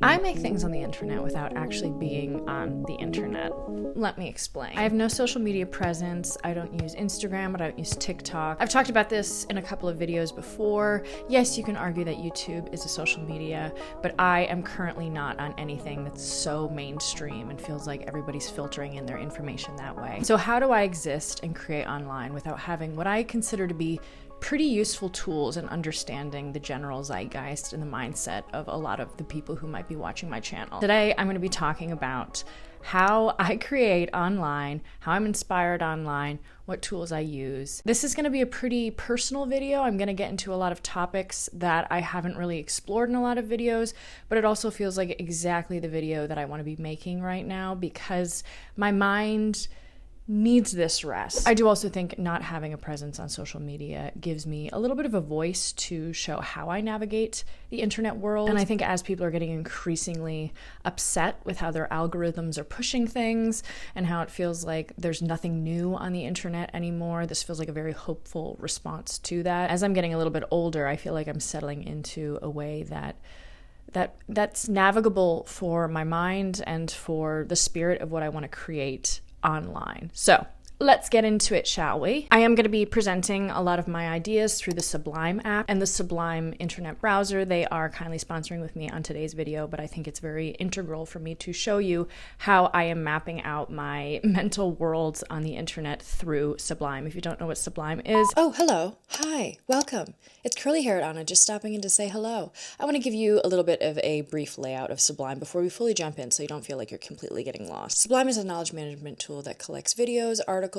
I make things on the internet without actually being on the internet. Let me explain. I have no social media presence. I don't use Instagram. I don't use TikTok. I've talked about this in a couple of videos before. Yes, you can argue that YouTube is a social media, but I am currently not on anything that's so mainstream and feels like everybody's filtering in their information that way. So how do I exist and create online without having what I consider to be pretty useful tools in understanding the general zeitgeist and the mindset of a lot of the people who might be watching my channel? Today, I'm going to be talking about how I create online, how I'm inspired online, what tools I use. This is going to be a pretty personal video. I'm going to get into a lot of topics that I haven't really explored in a lot of videos, but it also feels like exactly the video that I want to be making right now because my mind needs this rest. I do also think not having a presence on social media gives me a little bit of a voice to show how I navigate the internet world. And I think as people are getting increasingly upset with how their algorithms are pushing things and how it feels like there's nothing new on the internet anymore, this feels like a very hopeful response to that. As I'm getting a little bit older, I feel like I'm settling into a way that's navigable for my mind and for the spirit of what I want to create online. So let's get into it, shall we? I am going to be presenting a lot of my ideas through the Sublime app and the Sublime internet browser. They are kindly sponsoring with me on today's video, but I think it's very integral for me to show you how I am mapping out my mental worlds on the internet through Sublime. If you don't know what Sublime is... Oh, hello. Hi. Welcome. It's curly-haired Anna just stopping in to say hello. I want to give you a little bit of a brief layout of Sublime before we fully jump in so you don't feel like you're completely getting lost. Sublime is a knowledge management tool that collects videos, articles,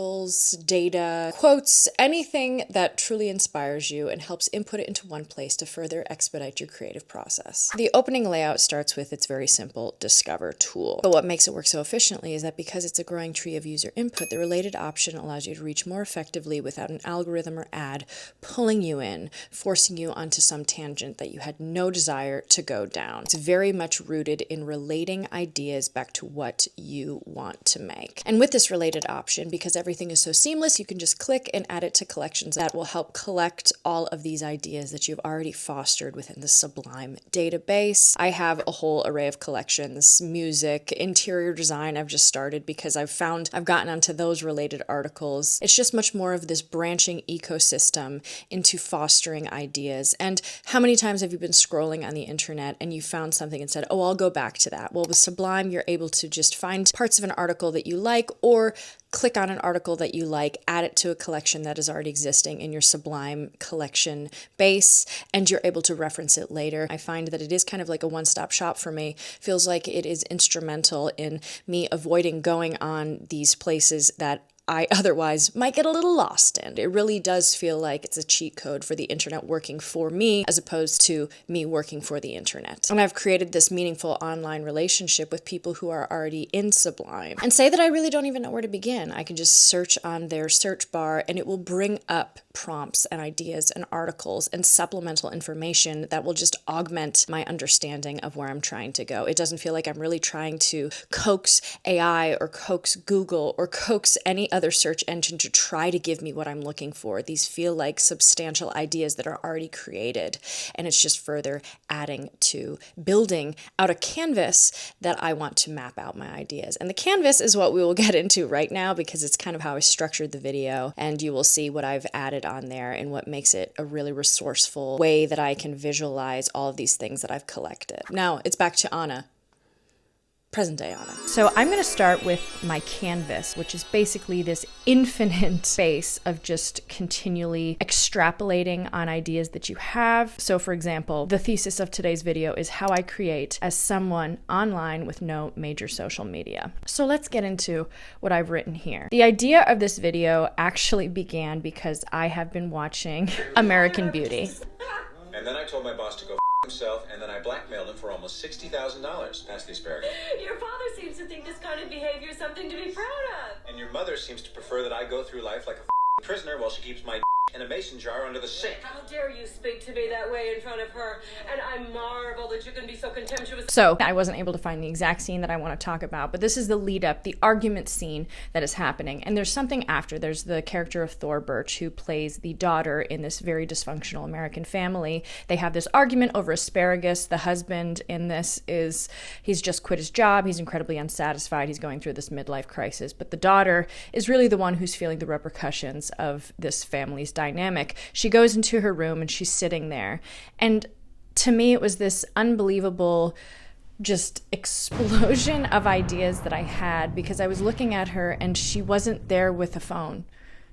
data, quotes, anything that truly inspires you and helps input it into one place to further expedite your creative process. The opening layout starts with its very simple Discover tool. But what makes it work so efficiently is that because it's a growing tree of user input, the related option allows you to reach more effectively without an algorithm or ad pulling you in, forcing you onto some tangent that you had no desire to go down. It's very much rooted in relating ideas back to what you want to make. And with this related option, because everything is so seamless, you can just click and add it to collections that will help collect all of these ideas that you've already fostered within the Sublime database. I have a whole array of collections, music, interior design. I've just started because I've gotten onto those related articles. It's just much more of this branching ecosystem into fostering ideas. And how many times have you been scrolling on the internet and you found something and said, oh, I'll go back to that? Well, with Sublime, you're able to just find parts of an article that you like or click on an article that you like, add it to a collection that is already existing in your Sublime collection base, and you're able to reference it later. I find that it is kind of like a one-stop shop for me. Feels like it is instrumental in me avoiding going on these places that I otherwise might get a little lost in. It really does feel like it's a cheat code for the internet working for me as opposed to me working for the internet. And I've created this meaningful online relationship with people who are already in Sublime. And say that I really don't even know where to begin. I can just search on their search bar and it will bring up prompts and ideas and articles and supplemental information that will just augment my understanding of where I'm trying to go. It doesn't feel like I'm really trying to coax AI or coax Google or coax any other search engine to try to give me what I'm looking for. These feel like substantial ideas that are already created, and it's just further adding to building out a canvas that I want to map out my ideas. And the canvas is what we will get into right now because it's kind of how I structured the video, and you will see what I've added on there and what makes it a really resourceful way that I can visualize all of these things that I've collected. Now it's back to Anna. Present day Anna. So I'm going to start with my canvas, which is basically this infinite space of just continually extrapolating on ideas that you have. So for example, the thesis of today's video is how I create as someone online with no major social media. So let's get into what I've written here. The idea of this video actually began because I have been watching American Beauty. And then I told my boss to go himself, and then I blackmailed him for almost $60,000. Pass the asparagus. Your father seems to think this kind of behavior is something to be proud of. And your mother seems to prefer that I go through life like a prisoner while she keeps my in a mason jar under the sink. How dare you speak to me that way in front of her? And I marvel that you can be so contemptuous. So I wasn't able to find the exact scene that I want to talk about, but this is the lead up, the argument scene that is happening. And there's something after. There's the character of Thora Birch, who plays the daughter in this very dysfunctional American family. They have this argument over asparagus. The husband in this he's just quit his job. He's incredibly unsatisfied. He's going through this midlife crisis. But the daughter is really the one who's feeling the repercussions of this family's dynamic. She goes into her room and she's sitting there. And to me, it was this unbelievable just explosion of ideas that I had, because I was looking at her and she wasn't there with a phone.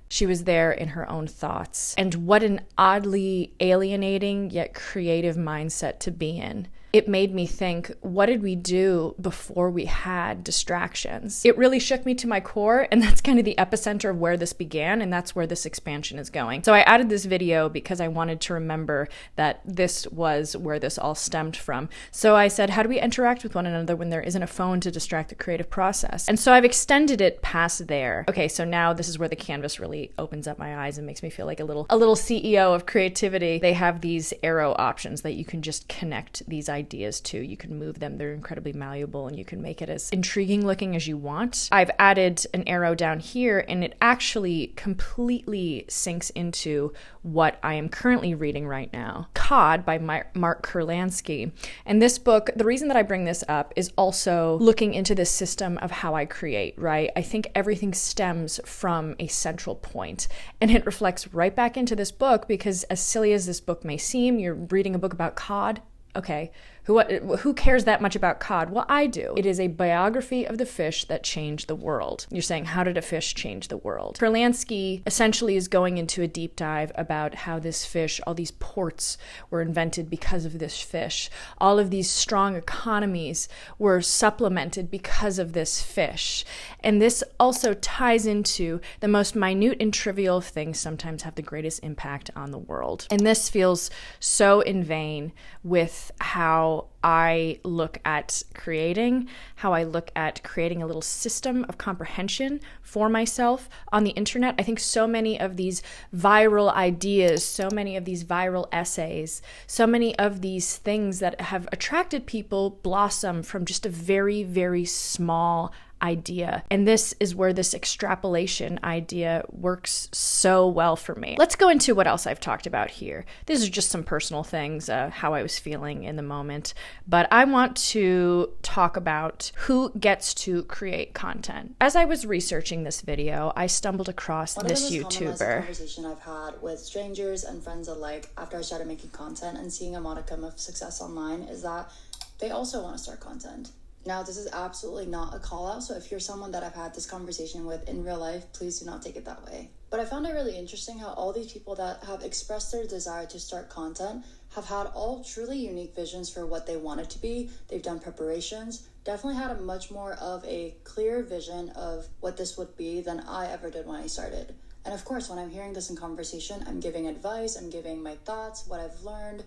She was there in her own thoughts. And what an oddly alienating yet creative mindset to be in. It made me think, what did we do before we had distractions? It really shook me to my core, and that's kind of the epicenter of where this began, and that's where this expansion is going. So I added this video because I wanted to remember that this was where this all stemmed from. So I said, how do we interact with one another when there isn't a phone to distract the creative process? And so I've extended it past there. Okay, so now this is where the canvas really opens up my eyes and makes me feel like a little CEO of creativity. They have these arrow options that you can just connect these ideas to. You can move them. They're incredibly malleable, and you can make it as intriguing looking as you want. I've added an arrow down here, and it actually completely sinks into what I am currently reading right now, Cod by Mark Kurlansky. And this book, the reason that I bring this up is also looking into this system of how I create, right? I think everything stems from a central point, and it reflects right back into this book, because as silly as this book may seem, you're reading a book about cod. Okay, who cares that much about cod? Well, I do. It is a biography of the fish that changed the world. You're saying, how did a fish change the world? Kurlansky essentially is going into a deep dive about how this fish, all these ports were invented because of this fish. All of these strong economies were supplemented because of this fish. And this also ties into the most minute and trivial things sometimes have the greatest impact on the world. And this feels so in vein with how I look at creating, how I look at creating a little system of comprehension for myself on the internet. I think so many of these viral ideas, so many of these viral essays, so many of these things that have attracted people blossom from just a very, very small idea. And this is where this extrapolation idea works so well for me. Let's go into what else I've talked about here. These are just some personal things, how I was feeling in the moment. But I want to talk about who gets to create content. As I was researching this video, I stumbled across this YouTuber. Conversation I've had with strangers and friends alike after I started making content and seeing a modicum of success online is that they also want to start content. Now, this is absolutely not a call out, so if you're someone that I've had this conversation with in real life, please do not take it that way. But I found it really interesting how all these people that have expressed their desire to start content have had all truly unique visions for what they want it to be. They've done preparations, definitely had a much more of a clear vision of what this would be than I ever did when I started. And of course, when I'm hearing this in conversation, I'm giving advice, I'm giving my thoughts, what I've learned,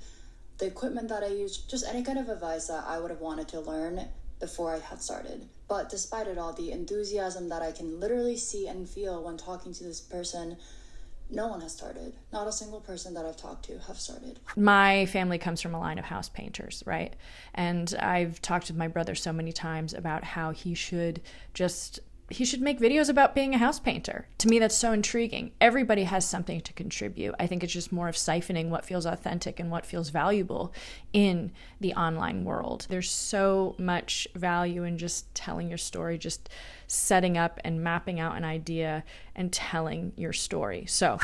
the equipment that I use, just any kind of advice that I would have wanted to learn before I had started. But despite it all, the enthusiasm that I can literally see and feel when talking to this person, no one has started. Not a single person that I've talked to have started. My family comes from a line of house painters, right? And I've talked with my brother so many times about how he should make videos about being a house painter. To me, that's so intriguing. Everybody has something to contribute. I think it's just more of siphoning what feels authentic and what feels valuable in the online world. There's so much value in just telling your story, just setting up and mapping out an idea and telling your story. So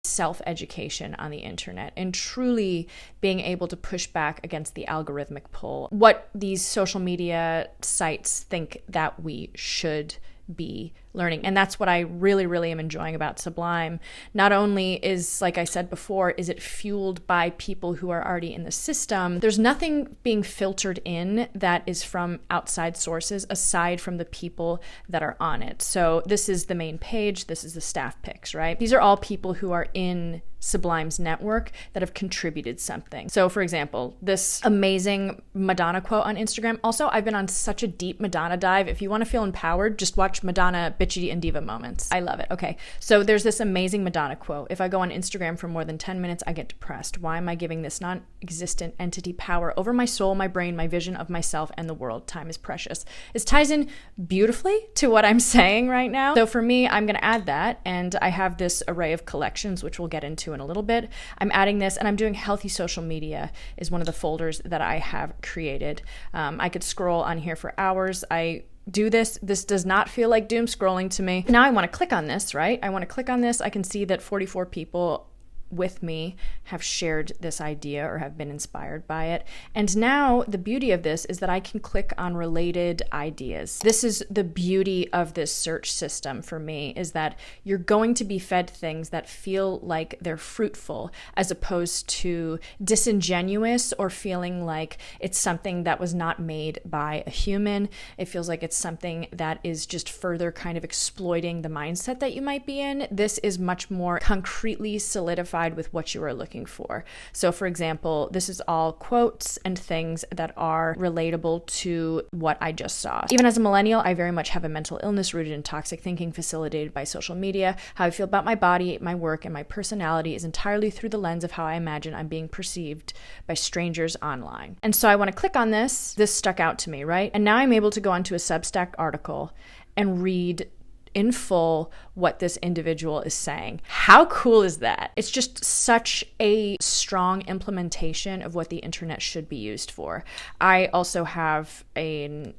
self-education on the internet and truly being able to push back against the algorithmic pull, what these social media sites think that we should be learning. And that's what I really, really am enjoying about Sublime. Not only is, like I said before, is it fueled by people who are already in the system, there's nothing being filtered in that is from outside sources aside from the people that are on it. So this is the main page, this is the staff picks, right? These are all people who are in Sublime's network that have contributed something. So for example, this amazing Madonna quote on Instagram. Also, I've been on such a deep Madonna dive. If you want to feel empowered, just watch Madonna bitchy and diva moments. I love it. Okay, so there's this amazing Madonna quote. If I go on Instagram for more than 10 minutes, I get depressed. Why am I giving this non-existent entity power over my soul, my brain, my vision of myself and the world? Time is precious. This ties in beautifully to what I'm saying right now. So for me, I'm going to add that, and I have this array of collections, which we'll get into in a little bit. I'm adding this, and I'm doing healthy social media is one of the folders that I have created. I could scroll on here for hours. I do this. This does not feel like doom scrolling to me. Now I want to click on this, right? I want to click on this. I can see that 44 people with me have shared this idea or have been inspired by it. And now the beauty of this is that I can click on related ideas. This is the beauty of this search system for me, is that you're going to be fed things that feel like they're fruitful as opposed to disingenuous or feeling like it's something that was not made by a human. It feels like it's something that is just further kind of exploiting the mindset that you might be in. This is much more concretely solidified with what you are looking for. So for example, this is all quotes and things that are relatable to what I just saw. Even as a millennial, I very much have a mental illness rooted in toxic thinking facilitated by social media. How I feel about my body, my work, and my personality is entirely through the lens of how I imagine I'm being perceived by strangers online. And so I want to click on this. This stuck out to me, right? And now I'm able to go onto a Substack article and read in full what this individual is saying. How cool is that? It's just such a strong implementation of what the internet should be used for. I also have a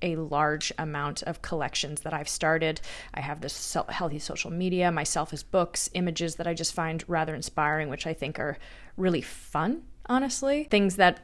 large amount of collections that I've started. I have this healthy social media, myself as books, images that I just find rather inspiring, which I think are really fun. Honestly, things that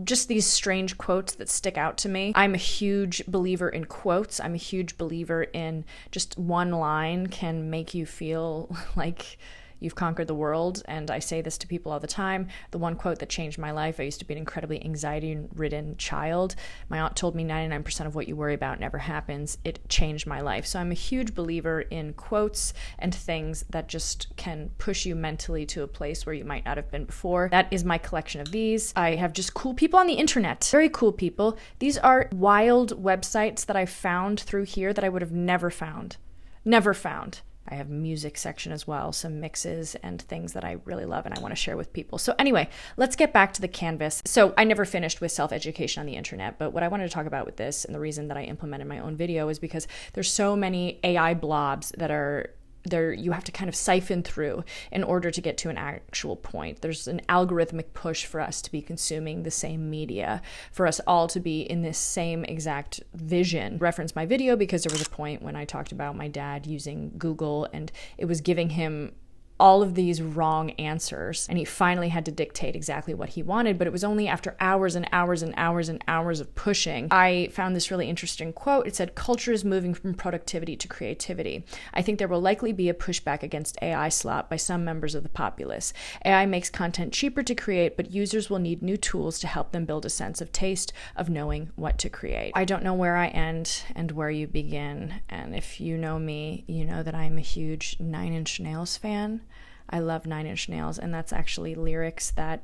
just these strange quotes that stick out to me. I'm a huge believer in quotes. I'm a huge believer in just one line can make you feel like you've conquered the world. And I say this to people all the time. The one quote that changed my life, I used to be an incredibly anxiety-ridden child. My aunt told me 99% of what you worry about never happens. It changed my life. So I'm a huge believer in quotes and things that just can push you mentally to a place where you might not have been before. That is my collection of these. I have just cool people on the internet. Very cool people. These are wild websites that I found through here that I would have never found. Never found. I have a music section as well, some mixes and things that I really love and I want to share with people. So anyway, let's get back to the canvas. So I never finished with self-education on the internet, but what I wanted to talk about with this and the reason that I implemented my own video is because there's so many AI blobs that are there you have to kind of siphon through in order to get to an actual point. There's an algorithmic push for us to be consuming the same media, for us all to be in this same exact vision. Reference my video because there was a point when I talked about my dad using Google and it was giving him all of these wrong answers, and he finally had to dictate exactly what he wanted, but it was only after hours and hours and hours and hours of pushing. I found this really interesting quote. It said, "Culture is moving from productivity to creativity. I think there will likely be a pushback against AI slop by some members of the populace. AI makes content cheaper to create, but users will need new tools to help them build a sense of taste, of knowing what to create." I don't know where I end and where you begin, and if you know me, you know that I'm a huge Nine Inch Nails fan. I love Nine Inch Nails, and that's actually lyrics that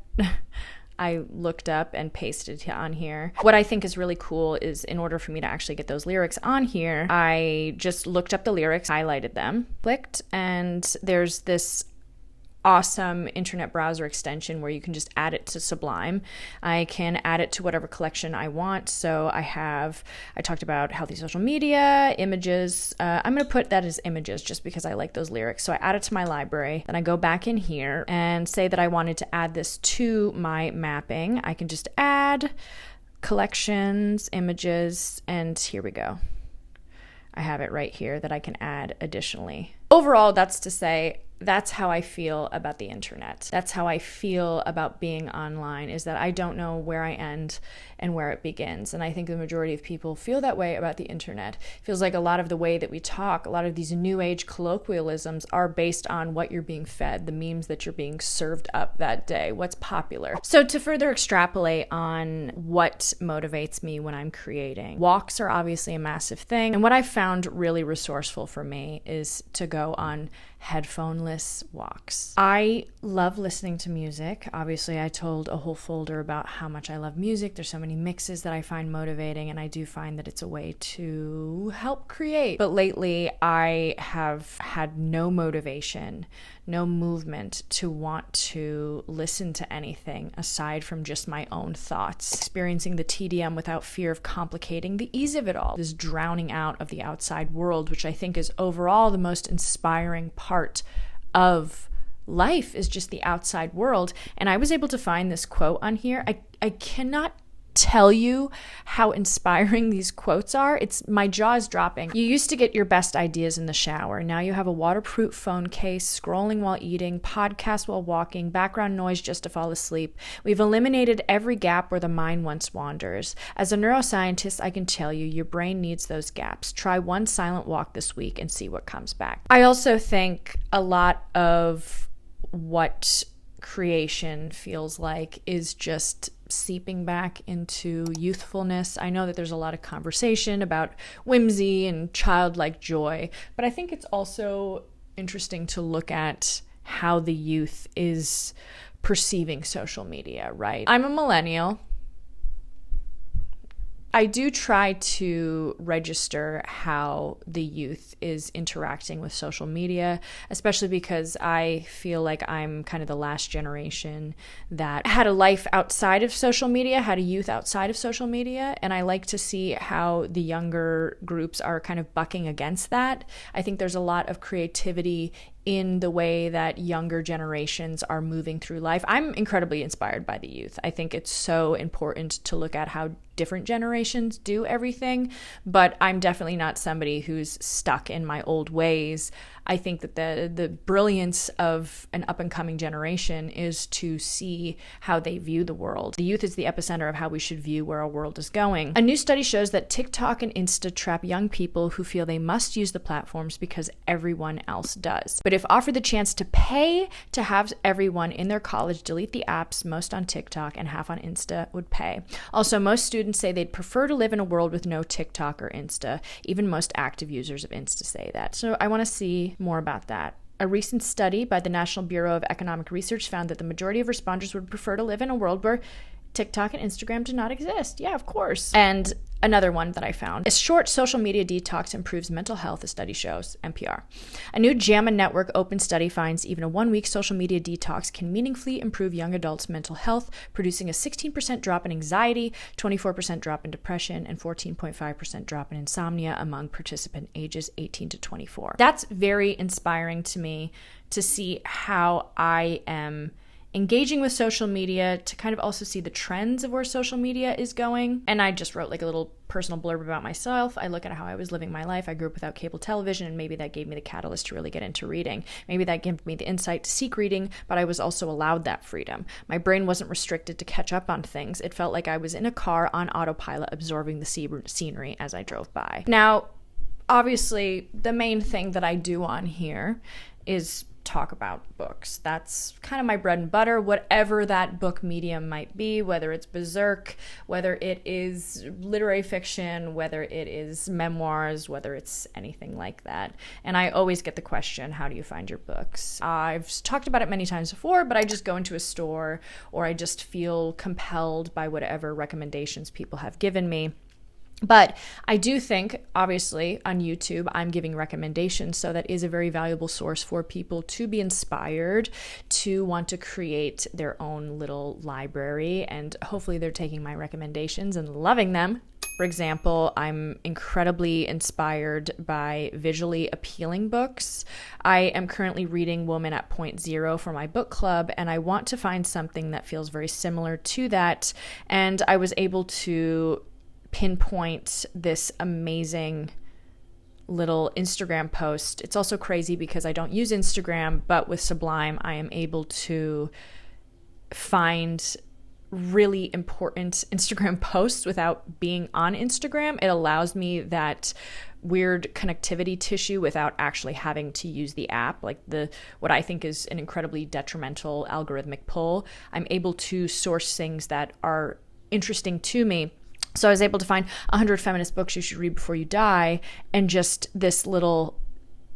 I looked up and pasted on here. What I think is really cool is in order for me to actually get those lyrics on here, I just looked up the lyrics, highlighted them, clicked, and there's this awesome internet browser extension where you can just add it to Sublime. I can add it to whatever collection I want. So I talked about healthy social media, images. I'm going to put that as images just because I like those lyrics. So I add it to my library. Then I go back in here and say that I wanted to add this to my mapping. I can just add collections, images, and here we go. I have it right here that I can add additionally. Overall, that's to say, that's how I feel about the internet. That's how I feel about being online, is that I don't know where I end and where it begins. And I think the majority of people feel that way about the internet. It feels like a lot of the way that we talk, a lot of these new age colloquialisms are based on what you're being fed, the memes that you're being served up that day, what's popular. So to further extrapolate on what motivates me when I'm creating, walks are obviously a massive thing. And what I found really resourceful for me is to go on headphoneless walks. I love listening to music. Obviously, I told a whole folder about how much I love music. There's so many many mixes that I find motivating, and I do find that it's a way to help create. But lately, I have had no motivation, no movement to want to listen to anything aside from just my own thoughts. Experiencing the TDM without fear of complicating the ease of it all. This drowning out of the outside world, which I think is overall the most inspiring part of life, is just the outside world. And I was able to find this quote on here. I cannot tell you how inspiring these quotes are. My jaw is dropping. You used to get your best ideas in the shower. Now you have a waterproof phone case, scrolling while eating, podcast while walking, background noise just to fall asleep. We've eliminated every gap where the mind once wanders. As a neuroscientist, I can tell you your brain needs those gaps. Try one silent walk this week and see what comes back. I also think a lot of what creation feels like is just seeping back into youthfulness. I know that there's a lot of conversation about whimsy and childlike joy, but I think it's also interesting to look at how the youth is perceiving social media, right? I'm a millennial. I do try to register how the youth is interacting with social media, especially because I feel like I'm kind of the last generation that had a life outside of social media, had a youth outside of social media, and I like to see how the younger groups are kind of bucking against that. I think there's a lot of creativity in the way that younger generations are moving through life. I'm incredibly inspired by the youth. I think it's so important to look at how different generations do everything, but I'm definitely not somebody who's stuck in my old ways. I think that the brilliance of an up-and-coming generation is to see how they view the world. The youth is the epicenter of how we should view where our world is going. A new study shows that TikTok and Insta trap young people who feel they must use the platforms because everyone else does. But if offered the chance to pay to have everyone in their college delete the apps, most on TikTok and half on Insta would pay. Also, most students say they'd prefer to live in a world with no TikTok or Insta. Even most active users of Insta say that. So I want to see more about that. A recent study by the National Bureau of Economic Research found that the majority of respondents would prefer to live in a world where TikTok and Instagram do not exist. Yeah, of course. And another one that I found. A short social media detox improves mental health, a study shows, NPR. A new JAMA Network open study finds even a 1-week social media detox can meaningfully improve young adults' mental health, producing a 16% drop in anxiety, 24% drop in depression, and 14.5% drop in insomnia among participant ages 18 to 24. That's very inspiring to me to see how I am engaging with social media, to kind of also see the trends of where social media is going. And I just wrote like a little personal blurb about myself. I look at how I was living my life. I grew up without cable television, and maybe that gave me the catalyst to really get into reading. Maybe that gave me the insight to seek reading, but I was also allowed that freedom. My brain wasn't restricted to catch up on things. It felt like I was in a car on autopilot, absorbing the scenery as I drove by. Now, obviously, the main thing that I do on here is talk about books. That's kind of my bread and butter, whatever that book medium might be, whether it's Berserk, whether it is literary fiction, whether it is memoirs, whether it's anything like that. And I always get the question, how do you find your books? I've talked about it many times before, but I just go into a store, or I just feel compelled by whatever recommendations people have given me. But I do think, obviously, on YouTube, I'm giving recommendations, so that is a very valuable source for people to be inspired to want to create their own little library, and hopefully they're taking my recommendations and loving them. For example, I'm incredibly inspired by visually appealing books. I am currently reading Woman at Point Zero for my book club, and I want to find something that feels very similar to that, and I was able to pinpoint this amazing little Instagram post. It's also crazy because I don't use Instagram, but with Sublime, I am able to find really important Instagram posts without being on Instagram. It allows me that weird connectivity tissue without actually having to use the app, like what I think is an incredibly detrimental algorithmic pull. I'm able to source things that are interesting to me. So I was able to find 100 feminist books you should read before you die, and just this little,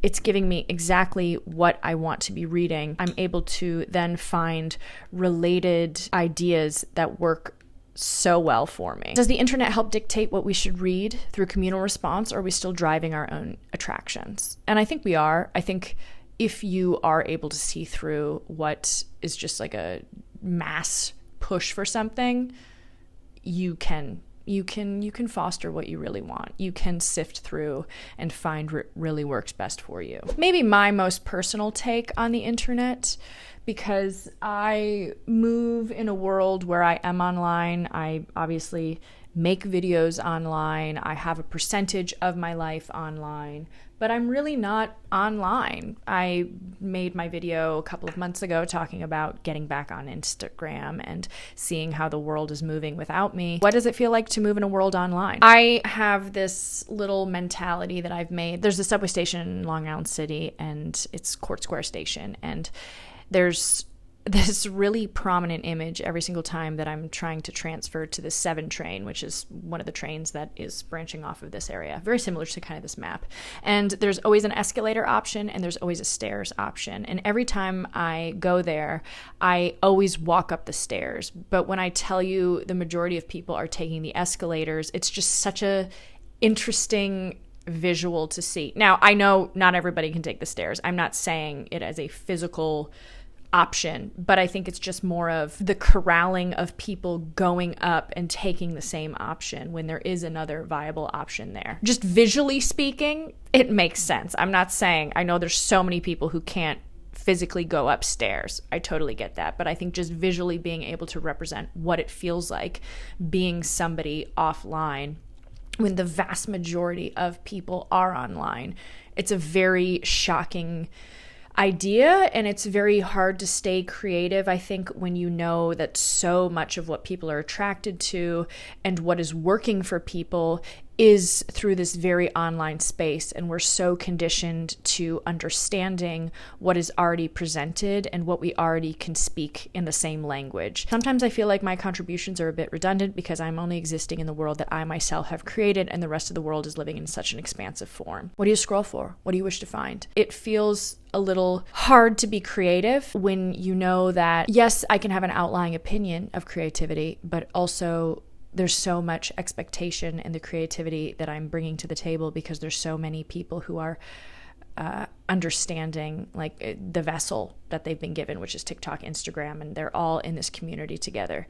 it's giving me exactly what I want to be reading. I'm able to then find related ideas that work so well for me. Does the internet help dictate what we should read through communal response, or are we still driving our own attractions? And I think we are. I think if you are able to see through what is just like a mass push for something, you can foster what you really want. You can sift through and find what really works best for you. Maybe my most personal take on the internet, because I move in a world where I am online. I obviously make videos online. I have a percentage of my life online, but I'm really not online. I made my video a couple of months ago talking about getting back on Instagram and seeing how the world is moving without me. What does it feel like to move in a world online? I have this little mentality that I've made. There's a subway station in Long Island City, and it's Court Square Station, and there's this really prominent image every single time that I'm trying to transfer to the 7 train, which is one of the trains that is branching off of this area, very similar to kind of this map. And there's always an escalator option and there's always a stairs option. And every time I go there, I always walk up the stairs. But when I tell you the majority of people are taking the escalators, it's just such a interesting visual to see. Now, I know not everybody can take the stairs. I'm not saying it as a physical option, but I think it's just more of the corralling of people going up and taking the same option when there is another viable option there. Just visually speaking, it makes sense. I'm not saying, I know there's so many people who can't physically go upstairs. I totally get that. But I think just visually being able to represent what it feels like being somebody offline when the vast majority of people are online, it's a very shocking idea, and it's very hard to stay creative, I think, when you know that so much of what people are attracted to and what is working for people is through this very online space, and we're so conditioned to understanding what is already presented and what we already can speak in the same language. Sometimes I feel like my contributions are a bit redundant because I'm only existing in the world that I myself have created, and the rest of the world is living in such an expansive form. What do you scroll for? What do you wish to find? It feels a little hard to be creative when you know that, yes, I can have an outlying opinion of creativity, but also there's so much expectation in the creativity that I'm bringing to the table because there's so many people who are understanding like the vessel that they've been given, which is TikTok, Instagram, and they're all in this community together.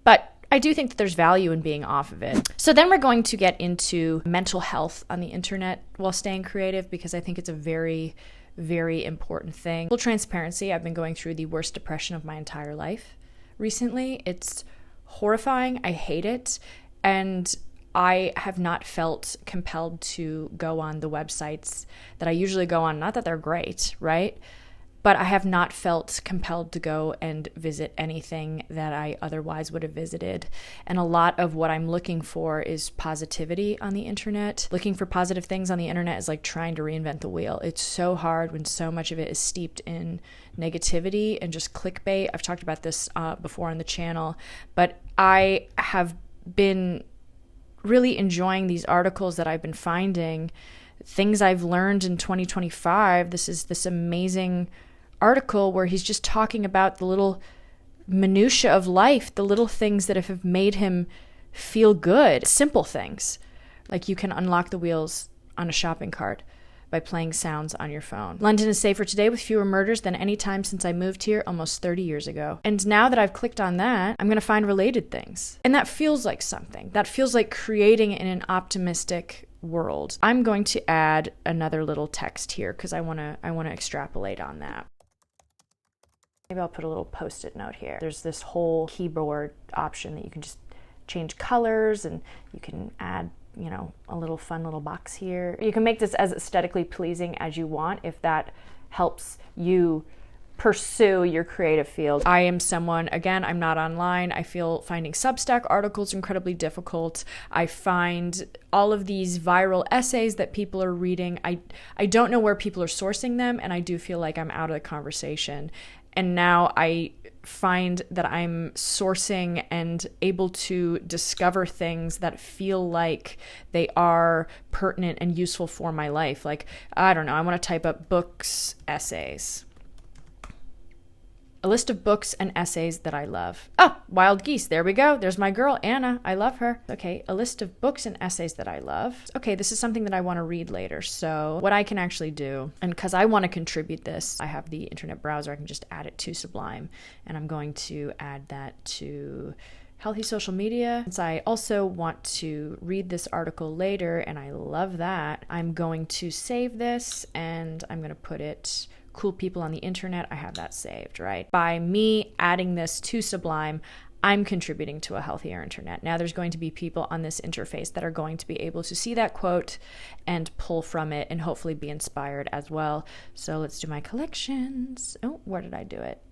But I do think that there's value in being off of it. So then we're going to get into mental health on the internet while staying creative, because I think it's a very, very important thing. Full transparency, I've been going through the worst depression of my entire life recently. It's horrifying. I hate it. And I have not felt compelled to go on the websites that I usually go on. Not that they're great, right? But I have not felt compelled to go and visit anything that I otherwise would have visited. And a lot of what I'm looking for is positivity on the internet. Looking for positive things on the internet is like trying to reinvent the wheel. It's so hard when so much of it is steeped in negativity and just clickbait. I've talked about this before on the channel, but I have been really enjoying these articles that I've been finding, things I've learned in 2025. This is this amazing article where he's just talking about the little minutia of life, the little things that have made him feel good. Simple things, like you can unlock the wheels on a shopping cart by playing sounds on your phone. London is safer today with fewer murders than any time since I moved here almost 30 years ago. And now that I've clicked on that, I'm going to find related things. And that feels like something. That feels like creating in an optimistic world. I'm going to add another little text here because I want to extrapolate on that. Maybe I'll put a little post-it note here. There's this whole keyboard option that you can just change colors, and you can add, you know, a little fun little box here. You can make this as aesthetically pleasing as you want if that helps you pursue your creative field. I am someone, again, I'm not online. I feel finding Substack articles incredibly difficult. I find all of these viral essays that people are reading. I don't know where people are sourcing them, and I do feel like I'm out of the conversation. And now I find that I'm sourcing and able to discover things that feel like they are pertinent and useful for my life. Like, I don't know, I want to type up books, essays. A list of books and essays that I love. Oh, wild geese. There we go. There's my girl, Anna. I love her. Okay, a list of books and essays that I love. Okay, this is something that I want to read later. So what I can actually do, and because I want to contribute this, I have the internet browser. I can just add it to Sublime, and I'm going to add that to healthy social media. Since I also want to read this article later, and I love that, I'm going to save this, and I'm going to put it cool people on the internet. I have that saved, right? By me adding this to Sublime, I'm contributing to a healthier internet. Now there's going to be people on this interface that are going to be able to see that quote and pull from it and hopefully be inspired as well. So let's do my collections. Oh, where did I do it?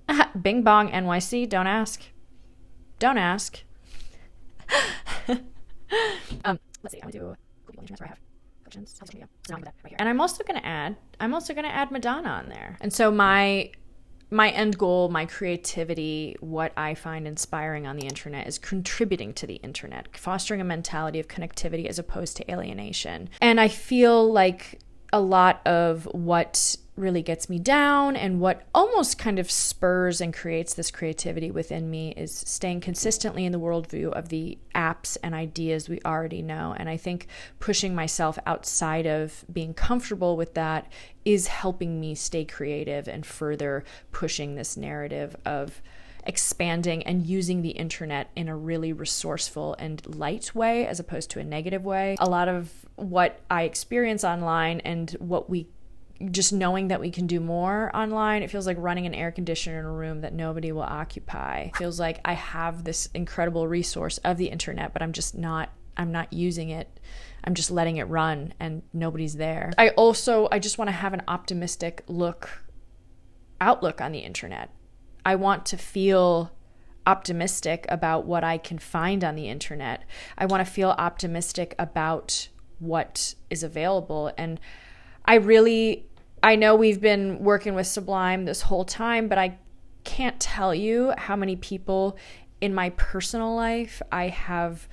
Bing Bong NYC. Don't ask. Don't ask. Let's see. I'm gonna do cool people on the internet where I have collections. So I'm right here. And I'm also gonna add Madonna on there. And so my end goal, my creativity, what I find inspiring on the internet is contributing to the internet, fostering a mentality of connectivity as opposed to alienation. And I feel like a lot of what really gets me down and what almost kind of spurs and creates this creativity within me is staying consistently in the worldview of the apps and ideas we already know. And I think pushing myself outside of being comfortable with that is helping me stay creative and further pushing this narrative of expanding and using the internet in a really resourceful and light way as opposed to a negative way. A lot of what I experience online and what we just knowing that we can do more online, it feels like running an air conditioner in a room that nobody will occupy. It feels like I have this incredible resource of the internet, but I'm not using it. I'm just letting it run and nobody's there. I just want to have an optimistic outlook on the internet. I want to feel optimistic about what I can find on the internet. I want to feel optimistic about what is available. And I know we've been working with Sublime this whole time, but I can't tell you how many people in my personal life I have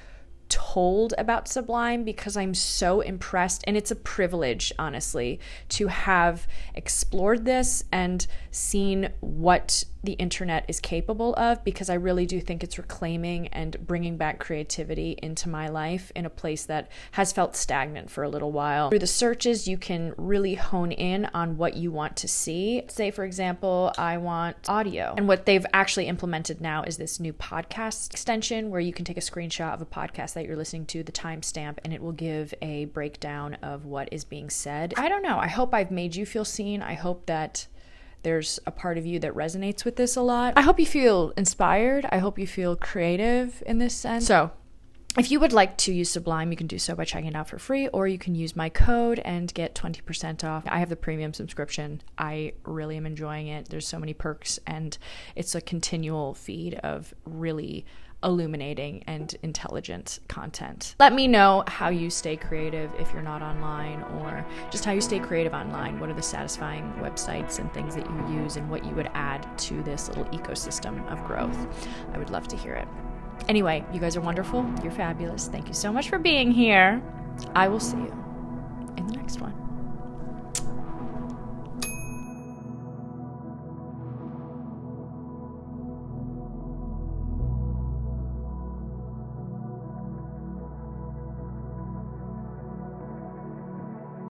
told about Sublime because I'm so impressed, and it's a privilege, honestly, to have explored this and seen what the internet is capable of, because I really do think it's reclaiming and bringing back creativity into my life in a place that has felt stagnant for a little while. Through the searches, you can really hone in on what you want to see. Say, for example, I want audio. And what they've actually implemented now is this new podcast extension where you can take a screenshot of a podcast that you're listening to, the timestamp, and it will give a breakdown of what is being said. I don't know. I hope I've made you feel seen. I hope that there's a part of you that resonates with this a lot. I hope you feel inspired. I hope you feel creative in this sense. So if you would like to use Sublime, you can do so by checking it out for free, or you can use my code and get 20% off. I have the premium subscription. I really am enjoying it. There's so many perks, and it's a continual feed of really illuminating and intelligent content. Let me know how you stay creative if you're not online, or just how you stay creative online. What are the satisfying websites and things that you use, and what you would add to this little ecosystem of growth. I would love to hear it. Anyway, you guys are wonderful. You're fabulous. Thank you so much for being here. I will see you in the next one.